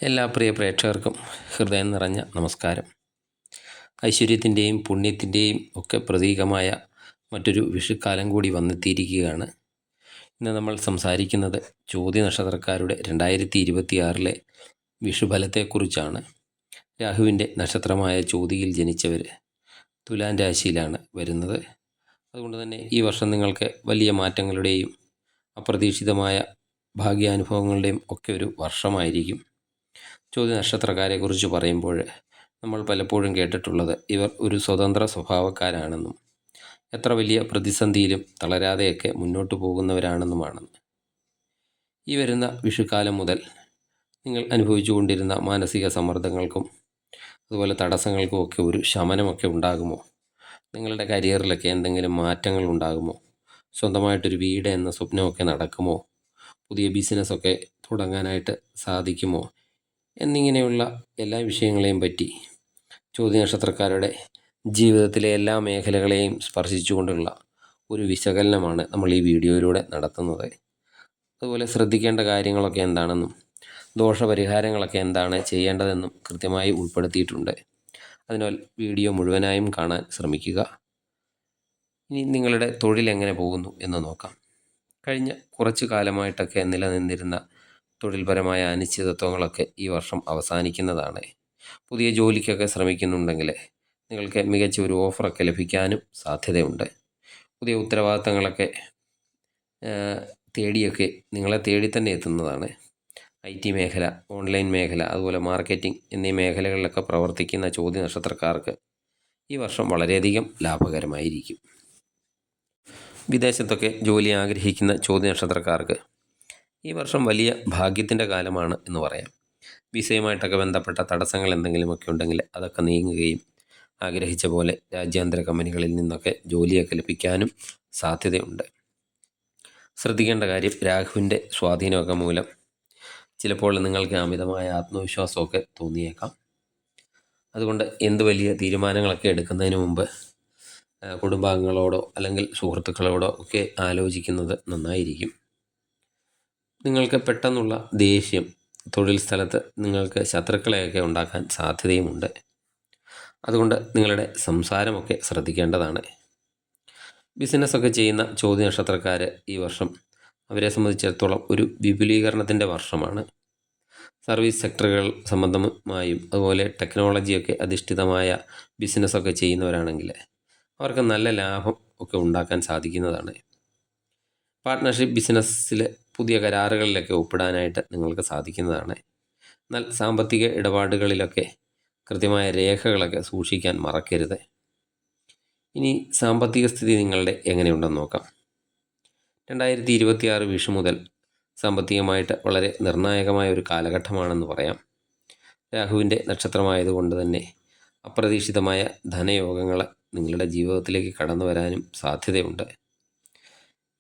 എല്ലാ പ്രിയ പ്രേക്ഷകർക്കും ഹൃദയം നിറഞ്ഞ നമസ്കാരം. ഐശ്വര്യത്തിൻ്റെയും പുണ്യത്തിൻ്റെയും ഒക്കെ പ്രതീകമായ മറ്റൊരു വിഷുക്കാലം കൂടി വന്നെത്തിയിരിക്കുകയാണ്. ഇന്ന് നമ്മൾ സംസാരിക്കുന്നത് ചോതി നക്ഷത്രക്കാരുടെ 2026 വിഷുഫലത്തെക്കുറിച്ചാണ്. രാഹുവിൻ്റെ നക്ഷത്രമായ ചോതിയിൽ ജനിച്ചവർ തുലാം രാശിയിലാണ് വരുന്നത്. അതുകൊണ്ട് തന്നെ ഈ വർഷം നിങ്ങൾക്ക് വലിയ മാറ്റങ്ങളുടെയും അപ്രതീക്ഷിതമായ ഭാഗ്യാനുഭവങ്ങളുടെയും ഒക്കെ ഒരു വർഷമായിരിക്കും. ചോതി നക്ഷത്രക്കാരെക്കുറിച്ച് പറയുമ്പോൾ നമ്മൾ പലപ്പോഴും കേട്ടിട്ടുള്ളത് ഇവർ ഒരു സ്വതന്ത്ര സ്വഭാവക്കാരാണെന്നും എത്ര വലിയ പ്രതിസന്ധിയിലും തളരാതെയൊക്കെ മുന്നോട്ട് പോകുന്നവരാണെന്നുമാണെന്ന്. ഈ വരുന്ന വിഷുക്കാലം മുതൽ നിങ്ങൾ അനുഭവിച്ചു കൊണ്ടിരുന്ന മാനസിക സമ്മർദ്ദങ്ങൾക്കും അതുപോലെ തടസ്സങ്ങൾക്കും ഒക്കെ ഒരു ശമനമൊക്കെ ഉണ്ടാകുമോ? നിങ്ങളുടെ കരിയറിലൊക്കെ എന്തെങ്കിലും മാറ്റങ്ങൾ ഉണ്ടാകുമോ? സ്വന്തമായിട്ടൊരു വീട് എന്ന സ്വപ്നമൊക്കെ നടക്കുമോ? പുതിയ ബിസിനസ്സൊക്കെ തുടങ്ങാനായിട്ട് സാധിക്കുമോ? എന്നിങ്ങനെയുള്ള എല്ലാ വിഷയങ്ങളെയും പറ്റി ചോതി നക്ഷത്രക്കാരുടെ ജീവിതത്തിലെ എല്ലാ മേഖലകളെയും സ്പർശിച്ചുകൊണ്ടുള്ള ഒരു വിശകലനമാണ് നമ്മൾ ഈ വീഡിയോയിലൂടെ നടത്തുന്നത്. അതുപോലെ ശ്രദ്ധിക്കേണ്ട കാര്യങ്ങളൊക്കെ എന്താണെന്നും ദോഷപരിഹാരങ്ങളൊക്കെ എന്താണ് ചെയ്യേണ്ടതെന്നും കൃത്യമായി ഉൾപ്പെടുത്തിയിട്ടുണ്ട്. അതിനാൽ വീഡിയോ മുഴുവനായും കാണാൻ ശ്രമിക്കുക. ഇനി നിങ്ങളുടെ തൊഴിൽ എങ്ങനെ പോകുന്നു എന്ന് നോക്കാം. കഴിഞ്ഞ കുറച്ചു കാലമായിട്ടൊക്കെ നിലനിന്നിരുന്ന തൊഴിൽപരമായ അനിശ്ചിതത്വങ്ങളൊക്കെ ഈ വർഷം അവസാനിക്കുന്നതാണ്. പുതിയ ജോലിക്കൊക്കെ ശ്രമിക്കുന്നുണ്ടെങ്കിൽ നിങ്ങൾക്ക് മികച്ച ഒരു ഓഫറൊക്കെ ലഭിക്കാനും സാധ്യതയുണ്ട്. പുതിയ ഉത്തരവാദിത്തങ്ങളൊക്കെ നിങ്ങളെ തേടി തന്നെ എത്തുന്നതാണ്. IT മേഖല, ഓൺലൈൻ മേഖല, അതുപോലെ മാർക്കറ്റിംഗ് എന്നീ മേഖലകളിലൊക്കെ പ്രവർത്തിക്കുന്ന ചോതി നക്ഷത്രക്കാർക്ക് ഈ വർഷം വളരെയധികം ലാഭകരമായിരിക്കും. വിദേശത്തൊക്കെ ജോലി ആഗ്രഹിക്കുന്ന ചോതി നക്ഷത്രക്കാർക്ക് ഈ വർഷം വലിയ ഭാഗ്യത്തിൻ്റെ കാലമാണ് എന്ന് പറയാം. വിസയുമായിട്ടൊക്കെ ബന്ധപ്പെട്ട തടസ്സങ്ങൾ എന്തെങ്കിലുമൊക്കെ ഉണ്ടെങ്കിൽ അതൊക്കെ നീങ്ങുകയും ആഗ്രഹിച്ച പോലെ രാജ്യാന്തര കമ്പനികളിൽ നിന്നൊക്കെ ജോലിയൊക്കെ ലഭിക്കാനും സാധ്യതയുണ്ട്. ശ്രദ്ധിക്കേണ്ട കാര്യം, രാഹുവിൻ്റെ സ്വാധീനമൊക്കെ മൂലം ചിലപ്പോൾ നിങ്ങൾക്ക് അമിതമായ ആത്മവിശ്വാസമൊക്കെ തോന്നിയേക്കാം. അതുകൊണ്ട് എന്ത് വലിയ തീരുമാനങ്ങളൊക്കെ എടുക്കുന്നതിന് മുമ്പ് കുടുംബാംഗങ്ങളോടോ അല്ലെങ്കിൽ സുഹൃത്തുക്കളോടോ ഒക്കെ ആലോചിക്കുന്നത് നന്നായിരിക്കും. നിങ്ങൾക്ക് പെട്ടെന്നുള്ള ദേഷ്യം തൊഴിൽ സ്ഥലത്ത് നിങ്ങൾക്ക് ശത്രുക്കളെയൊക്കെ ഉണ്ടാക്കാൻ സാധ്യതയുമുണ്ട്. അതുകൊണ്ട് നിങ്ങളുടെ സംസാരമൊക്കെ ശ്രദ്ധിക്കേണ്ടതാണ്. ബിസിനസ്സൊക്കെ ചെയ്യുന്ന ചോതി നക്ഷത്രക്കാർ ഈ വർഷം അവരെ സംബന്ധിച്ചിടത്തോളം ഒരു വിപുലീകരണത്തിൻ്റെ വർഷമാണ്. സർവീസ് സെക്ടറുകൾ സംബന്ധമായും അതുപോലെ ടെക്നോളജിയൊക്കെ അധിഷ്ഠിതമായ ബിസിനസ്സൊക്കെ ചെയ്യുന്നവരാണെങ്കിൽ അവർക്ക് നല്ല ലാഭം ഒക്കെ ഉണ്ടാക്കാൻ സാധിക്കുന്നതാണ്. പാർട്ട്ണർഷിപ്പ് ബിസിനസ്സിൽ പുതിയ കരാറുകളിലൊക്കെ ഒപ്പിടാനായിട്ട് നിങ്ങൾക്ക് സാധിക്കുന്നതാണ്. എന്നാൽ സാമ്പത്തിക ഇടപാടുകളിലൊക്കെ കൃത്യമായ രേഖകളൊക്കെ സൂക്ഷിക്കാൻ മറക്കരുത്. ഇനി സാമ്പത്തിക സ്ഥിതി നിങ്ങളുടെ എങ്ങനെയുണ്ടെന്ന് നോക്കാം. 2026 വിഷു മുതൽ സാമ്പത്തികമായിട്ട് വളരെ നിർണായകമായ ഒരു കാലഘട്ടമാണെന്ന് പറയാം. രാഹുവിൻ്റെ നക്ഷത്രമായതുകൊണ്ട് തന്നെ അപ്രതീക്ഷിതമായ ധനയോഗങ്ങൾ നിങ്ങളുടെ ജീവിതത്തിലേക്ക് കടന്നു വരാനും സാധ്യതയുണ്ട്.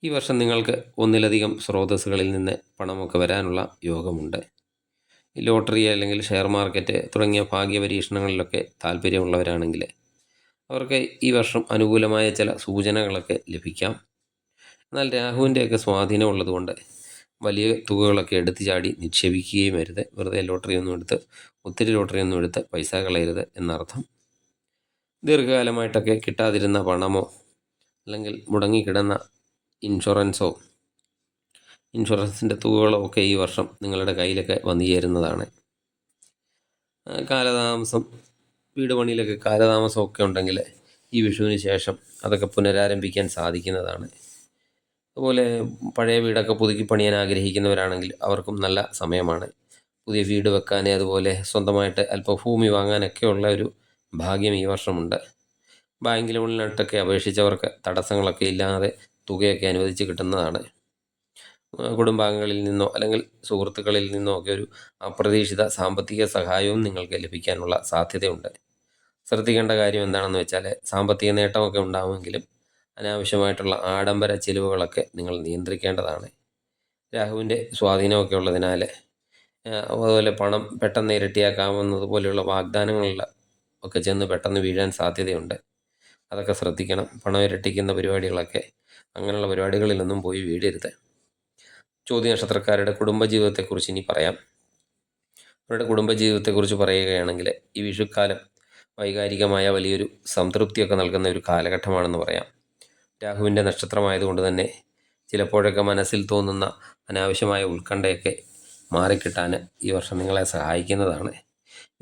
ഈ വർഷം നിങ്ങൾക്ക് ഒന്നിലധികം സ്രോതസ്സുകളിൽ നിന്ന് പണമൊക്കെ വരാനുള്ള യോഗമുണ്ട്. ലോട്ടറി അല്ലെങ്കിൽ ഷെയർ മാർക്കറ്റ് തുടങ്ങിയ ഭാഗ്യ പരീക്ഷണങ്ങളിലൊക്കെ താല്പര്യമുള്ളവരാണെങ്കിൽ അവർക്ക് ഈ വർഷം അനുകൂലമായ ചില സൂചനകളൊക്കെ ലഭിക്കാം. എന്നാൽ രാഹുവിൻ്റെയൊക്കെ സ്വാധീനം ഉള്ളതുകൊണ്ട് വലിയ തുകകളൊക്കെ എടുത്തു ചാടി നിക്ഷേപിക്കുകയും അരുത്. വെറുതെ ഒത്തിരി ലോട്ടറിയൊന്നും എടുത്ത് പൈസ കളയരുത് എന്നർത്ഥം. ദീർഘകാലമായിട്ടൊക്കെ കിട്ടാതിരുന്ന പണമോ അല്ലെങ്കിൽ മുടങ്ങിക്കിടന്ന ഇൻഷുറൻസിൻ്റെ തുകകളോ ഒക്കെ ഈ വർഷം നിങ്ങളുടെ കയ്യിലൊക്കെ വന്നു ചേരുന്നതാണ്. വീട് പണിയിലൊക്കെ കാലതാമസമൊക്കെ ഉണ്ടെങ്കിൽ ഈ വിഷുവിന് ശേഷം അതൊക്കെ പുനരാരംഭിക്കാൻ സാധിക്കുന്നതാണ്. അതുപോലെ പഴയ വീടൊക്കെ പുതുക്കി പണിയാൻ ആഗ്രഹിക്കുന്നവരാണെങ്കിൽ അവർക്കും നല്ല സമയമാണ്. പുതിയ വീട് വെക്കാൻ, അതുപോലെ സ്വന്തമായിട്ട് അല്പം ഭൂമി വാങ്ങാനൊക്കെയുള്ള ഒരു ഭാഗ്യം ഈ വർഷമുണ്ട്. ബാങ്ക് ലോണിനായിട്ടൊക്കെ അപേക്ഷിച്ചവർക്ക് തടസ്സങ്ങളൊക്കെ ഇല്ലാതെ തുകയൊക്കെ അനുവദിച്ച് കിട്ടുന്നതാണ്. കുടുംബാംഗങ്ങളിൽ നിന്നോ അല്ലെങ്കിൽ സുഹൃത്തുക്കളിൽ നിന്നോ ഒക്കെ ഒരു അപ്രതീക്ഷിത സാമ്പത്തിക സഹായവും നിങ്ങൾക്ക് ലഭിക്കാനുള്ള സാധ്യതയുണ്ട്. ശ്രദ്ധിക്കേണ്ട കാര്യം എന്താണെന്ന് വെച്ചാൽ, സാമ്പത്തിക നേട്ടമൊക്കെ ഉണ്ടാകുമെങ്കിലും അനാവശ്യമായിട്ടുള്ള ആഡംബര ചിലവുകളൊക്കെ നിങ്ങൾ നിയന്ത്രിക്കേണ്ടതാണ്. രാഹുവിൻ്റെ സ്വാധീനമൊക്കെ ഉള്ളതിനാൽ അതുപോലെ പണം പെട്ടെന്ന് ഇരട്ടിയാക്കാവുന്നതുപോലെയുള്ള വാഗ്ദാനങ്ങളിൽ ഒക്കെ ചെന്ന് പെട്ടെന്ന് വീഴാൻ സാധ്യതയുണ്ട്. അതൊക്കെ ശ്രദ്ധിക്കണം. പണം ഇരട്ടിക്കുന്ന പരിപാടികളൊക്കെ, അങ്ങനെയുള്ള പരിപാടികളിലൊന്നും പോയി വീഴരുത്. ചോതി നക്ഷത്രക്കാരുടെ കുടുംബജീവിതത്തെക്കുറിച്ച് ഇനി പറയാം. അവരുടെ കുടുംബജീവിതത്തെക്കുറിച്ച് പറയുകയാണെങ്കിൽ ഈ വിഷുക്കാലം വൈകാരികമായ വലിയൊരു സംതൃപ്തിയൊക്കെ നൽകുന്ന ഒരു കാലഘട്ടമാണെന്ന് പറയാം. രാഹുവിൻ്റെ നക്ഷത്രമായതുകൊണ്ട് തന്നെ ചിലപ്പോഴൊക്കെ മനസ്സിൽ തോന്നുന്ന അനാവശ്യമായ ഉത്കണ്ഠയൊക്കെ മാറിക്കിട്ടാൻ ഈ വർഷം നിങ്ങളെ സഹായിക്കുന്നതാണ്.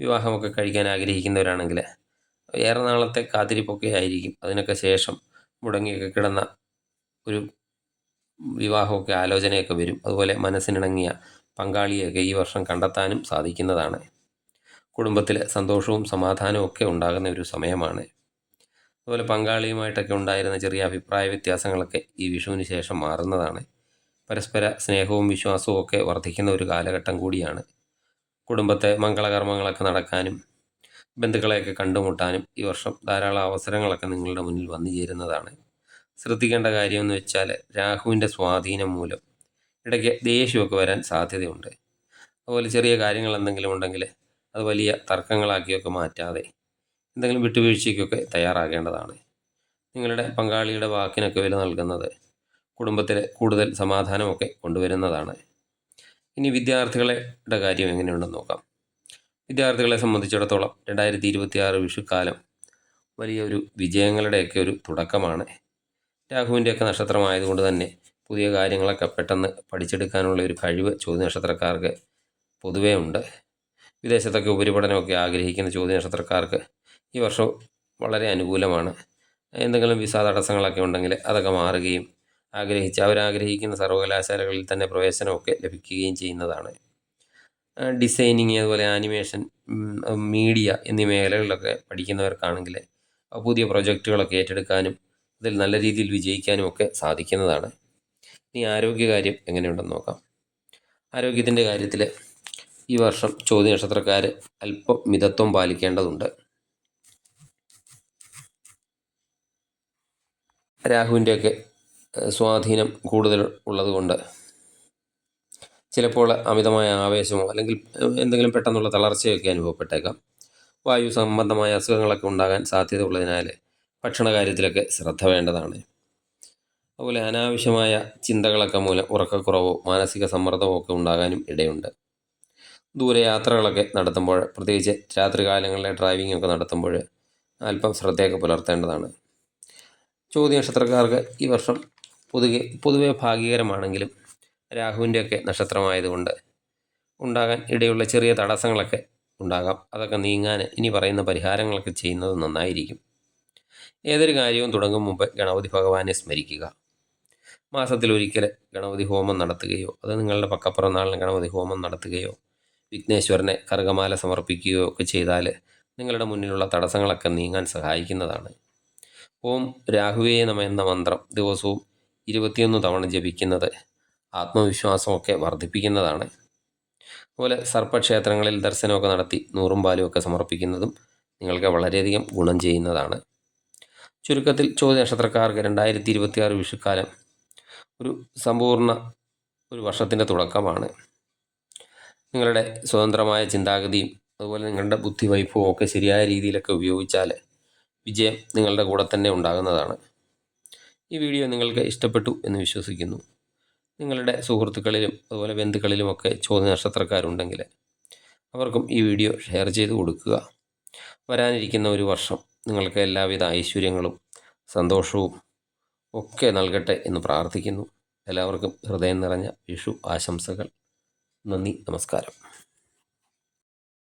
വിവാഹമൊക്കെ കഴിക്കാൻ ആഗ്രഹിക്കുന്നവരാണെങ്കിൽ ഏറെ നാളത്തെ കാത്തിരിപ്പൊക്കെ ആയിരിക്കും. അതിനൊക്കെ ശേഷം മുടങ്ങിയൊക്കെ കിടന്ന ഒരു വിവാഹമൊക്കെ ആലോചനയൊക്കെ വരും. അതുപോലെ മനസ്സിനിണങ്ങിയ പങ്കാളിയൊക്കെ ഈ വർഷം കണ്ടെത്താനും സാധിക്കുന്നതാണ്. കുടുംബത്തിൽ സന്തോഷവും സമാധാനവും ഒക്കെ ഉണ്ടാകുന്ന ഒരു സമയമാണ്. അതുപോലെ പങ്കാളിയുമായിട്ടൊക്കെ ഉണ്ടായിരുന്ന ചെറിയ അഭിപ്രായ വ്യത്യാസങ്ങളൊക്കെ ഈ വിഷുവിന് ശേഷം മാറുന്നതാണ്. പരസ്പര സ്നേഹവും വിശ്വാസവും ഒക്കെ വർദ്ധിക്കുന്ന ഒരു കാലഘട്ടം കൂടിയാണ്. കുടുംബത്തെ മംഗളകർമ്മങ്ങളൊക്കെ നടക്കാനും ബന്ധുക്കളെയൊക്കെ കണ്ടുമുട്ടാനും ഈ വർഷം ധാരാളം അവസരങ്ങളൊക്കെ നിങ്ങളുടെ മുന്നിൽ വന്നു ചേരുന്നതാണ്. ശ്രദ്ധിക്കേണ്ട കാര്യമെന്ന് വെച്ചാൽ രാഹുവിൻ്റെ സ്വാധീനം മൂലം ഇടയ്ക്ക് ദേഷ്യമൊക്കെ വരാൻ സാധ്യതയുണ്ട്. അതുപോലെ ചെറിയ കാര്യങ്ങൾ എന്തെങ്കിലും ഉണ്ടെങ്കിൽ അത് വലിയ തർക്കങ്ങളാക്കിയൊക്കെ മാറ്റാതെ എന്തെങ്കിലും വിട്ടുവീഴ്ചയ്ക്കൊക്കെ തയ്യാറാകേണ്ടതാണ്. നിങ്ങളുടെ പങ്കാളിയുടെ വാക്കിനൊക്കെ വില നൽകുന്നത് കുടുംബത്തിൽ കൂടുതൽ സമാധാനമൊക്കെ കൊണ്ടുവരുന്നതാണ്. ഇനി വിദ്യാർത്ഥികളുടെ കാര്യം എങ്ങനെയുണ്ടെന്ന് നോക്കാം. വിദ്യാർത്ഥികളെ സംബന്ധിച്ചിടത്തോളം 2026 വിഷുക്കാലം വലിയൊരു വിജയങ്ങളുടെയൊക്കെ ഒരു തുടക്കമാണ്. രാഹുവിൻ്റെയൊക്കെ നക്ഷത്രമായതുകൊണ്ട് തന്നെ പുതിയ കാര്യങ്ങളൊക്കെ പെട്ടെന്ന് പഠിച്ചെടുക്കാനുള്ള ഒരു കഴിവ് ചോദ്യ നക്ഷത്രക്കാർക്ക് പൊതുവേ ഉണ്ട്. വിദേശത്തൊക്കെ ഉപരിപഠനമൊക്കെ ആഗ്രഹിക്കുന്ന ചോദ്യ നക്ഷത്രക്കാർക്ക് ഈ വർഷം വളരെ അനുകൂലമാണ്. എന്തെങ്കിലും വിസ തടസ്സങ്ങളൊക്കെ ഉണ്ടെങ്കിൽ അതൊക്കെ മാറുകയും അവരാഗ്രഹിക്കുന്ന സർവകലാശാലകളിൽ തന്നെ പ്രവേശനമൊക്കെ ലഭിക്കുകയും ചെയ്യുന്നതാണ്. ഡിസൈനിങ്, അതുപോലെ ആനിമേഷൻ, മീഡിയ എന്നീ മേഖലകളിലൊക്കെ പഠിക്കുന്നവർക്കാണെങ്കിൽ പുതിയ പ്രൊജക്റ്റുകളൊക്കെ ഏറ്റെടുക്കാനും അതിൽ നല്ല രീതിയിൽ വിജയിക്കാനും ഒക്കെ സാധിക്കുന്നതാണ്. ഇനി ആരോഗ്യകാര്യം എങ്ങനെയുണ്ടെന്ന് നോക്കാം. ആരോഗ്യത്തിൻ്റെ കാര്യത്തിൽ ഈ വർഷം ചോദ്യ നക്ഷത്രക്കാർ അല്പം മിതത്വം പാലിക്കേണ്ടതുണ്ട്. രാഹുവിൻ്റെയൊക്കെ സ്വാധീനം കൂടുതൽ ഉള്ളതുകൊണ്ട് ചിലപ്പോൾ അമിതമായ ആവേശമോ അല്ലെങ്കിൽ എന്തെങ്കിലും പെട്ടെന്നുള്ള തളർച്ചയൊക്കെ അനുഭവപ്പെട്ടേക്കാം. വായു സംബന്ധമായ അസുഖങ്ങളൊക്കെ ഉണ്ടാകാൻ സാധ്യത ഉള്ളതിനാൽ ഭക്ഷണ കാര്യത്തിലൊക്കെ ശ്രദ്ധ വേണ്ടതാണ്. അതുപോലെ അനാവശ്യമായ ചിന്തകളൊക്കെ മൂലം ഉറക്കക്കുറവോ മാനസിക സമ്മർദ്ദമോ ഒക്കെ ഉണ്ടാകാനും ഇടയുണ്ട്. ദൂരയാത്രകളൊക്കെ നടത്തുമ്പോൾ, പ്രത്യേകിച്ച് രാത്രികാലങ്ങളിലെ ഡ്രൈവിംഗ് ഒക്കെ നടത്തുമ്പോൾ അല്പം ശ്രദ്ധയൊക്കെ പുലർത്തേണ്ടതാണ്. ചോദ്യ നക്ഷത്രക്കാർക്ക് ഈ വർഷം പൊതുവെ ഭാഗ്യകരമാണെങ്കിലും രാഹുവിൻ്റെയൊക്കെ നക്ഷത്രമായതുകൊണ്ട് ഉണ്ടാകാൻ ഇടയുള്ള ചെറിയ തടസ്സങ്ങളൊക്കെ ഉണ്ടാകാം. അതൊക്കെ നീങ്ങാൻ ഇനി പറയുന്ന പരിഹാരങ്ങളൊക്കെ ചെയ്യുന്നത് നന്നായിരിക്കും. ഏതൊരു കാര്യവും തുടങ്ങും മുമ്പ് ഗണപതി ഭഗവാനെ സ്മരിക്കുക. മാസത്തിലൊരിക്കൽ ഗണപതി ഹോമം നടത്തുകയോ അത് നിങ്ങളുടെ പക്കപ്പിറന്നാളിന് ഗണപതി ഹോമം നടത്തുകയോ വിഘ്നേശ്വരനെ കറുകമാല സമർപ്പിക്കുകയോ ഒക്കെ ചെയ്താൽ നിങ്ങളുടെ മുന്നിലുള്ള തടസ്സങ്ങളൊക്കെ നീങ്ങാൻ സഹായിക്കുന്നതാണ്. ഓം രാഹുവേ നമ എന്ന മന്ത്രം ദിവസവും 21 തവണ ജപിക്കുന്നത് ആത്മവിശ്വാസമൊക്കെ വർദ്ധിപ്പിക്കുന്നതാണ്. അതുപോലെ സർപ്പക്ഷേത്രങ്ങളിൽ ദർശനമൊക്കെ നടത്തി നൂറും പാലും ഒക്കെ സമർപ്പിക്കുന്നതും നിങ്ങൾക്ക് വളരെയധികം ഗുണം ചെയ്യുന്നതാണ്. ചുരുക്കത്തിൽ ചോദ്യ നക്ഷത്രക്കാർക്ക് 2026 വിഷുക്കാലം ഒരു സമ്പൂർണ്ണ ഒരു വർഷത്തിൻ്റെ തുടക്കമാണ്. നിങ്ങളുടെ സ്വതന്ത്രമായ ചിന്താഗതിയും അതുപോലെ നിങ്ങളുടെ ബുദ്ധിവൈഭവവും ഒക്കെ ശരിയായ രീതിയിലൊക്കെ ഉപയോഗിച്ചാൽ വിജയം നിങ്ങളുടെ കൂടെ തന്നെ ഉണ്ടാകുന്നതാണ്. ഈ വീഡിയോ നിങ്ങൾക്ക് ഇഷ്ടപ്പെട്ടു എന്ന് വിശ്വസിക്കുന്നു. നിങ്ങളുടെ സുഹൃത്തുക്കളിലും അതുപോലെ ബന്ധുക്കളിലുമൊക്കെ ചോദ്യ നക്ഷത്രക്കാരുണ്ടെങ്കിൽ അവർക്കും ഈ വീഡിയോ ഷെയർ ചെയ്ത് കൊടുക്കുക. വരാനിരിക്കുന്ന ഒരു വർഷം നിങ്ങൾക്ക് എല്ലാവിധ ഐശ്വര്യങ്ങളും സന്തോഷവും ഒക്കെ നൽകട്ടെ എന്ന് പ്രാർത്ഥിക്കുന്നു. എല്ലാവർക്കും ഹൃദയം നിറഞ്ഞ വിഷു ആശംസകൾ. നന്ദി, നമസ്കാരം.